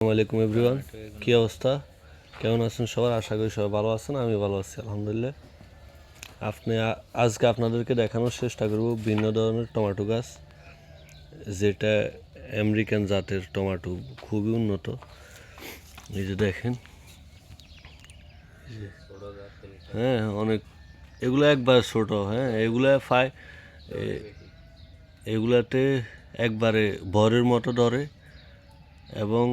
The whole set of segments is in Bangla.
আসসালামু আলাইকুম এভরিওয়ান, কী অবস্থা, কেমন আছেন সবার? আশা করি সবাই ভালো আছেন। আমি ভালো আছি আলহামদুলিল্লাহ। আজকে আপনাদেরকে দেখানোর চেষ্টা করব ভিন্ন ধরনের টমেটো গাছ, যেটা আমেরিকান জাতের টমেটো, খুবই উন্নত। এই যে দেখেন, হ্যাঁ অনেক, এগুলো একবার ছোট, হ্যাঁ এগুলাতে একবারে বরের মতো ধরে এবং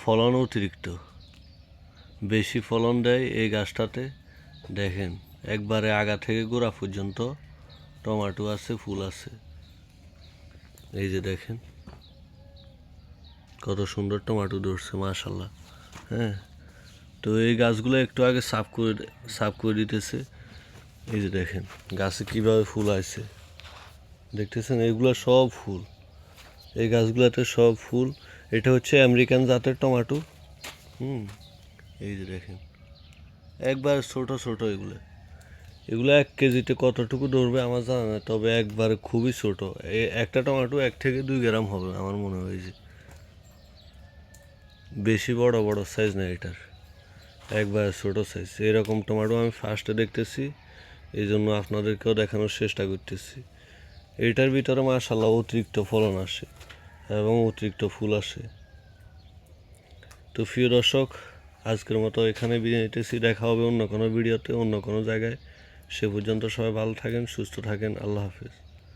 ফলন অতিরিক্ত বেশি ফলন দেয় এই গাছটাতে। দেখেন একবারে আগা থেকে গোড়া পর্যন্ত টমেটো আছে, ফুল আছে। এই যে দেখেন কত সুন্দর টমেটো ধরছে, মাশাল্লাহ। হ্যাঁ, তো এই গাছগুলো একটু আগে সাফ করে দিতেছে। এই যে দেখেন গাছে কীভাবে ফুল আছে, দেখতেছেন? এগুলো সব ফুল, এই গাছগুলোতে সব ফুল। এটা হচ্ছে আমেরিকান জাতের টমেটো। এই যে দেখেন একবার ছোট ছোট, এগুলো 1 কেজিতে কতটুকু ধরবে আমার জানা নেই, তবে একবারে খুবই ছোট। একটা টমেটো 1 থেকে 2 গ্রাম হবে আমার মনে হয়। যে বেশি বড় বড় সাইজ না এটার, একবারে ছোট সাইজ। এরকম টমেটো আমি ফার্স্টে দেখতেছি, এই জন্য আপনাদেরকেও দেখানোর চেষ্টা করতেছি। এটার ভিতরে মাশাআল্লাহ অতিরিক্ত ফলন আসে এবং অতিরিক্ত ফুল আসে। তো প্রিয় দর্শক, আজকের মতো এখানে বিদায় নিতেছি। দেখা হবে অন্য কোনো ভিডিওতে, অন্য কোনো জায়গায়। সে পর্যন্ত সবাই ভালো থাকেন, সুস্থ থাকেন। আল্লাহ হাফেজ।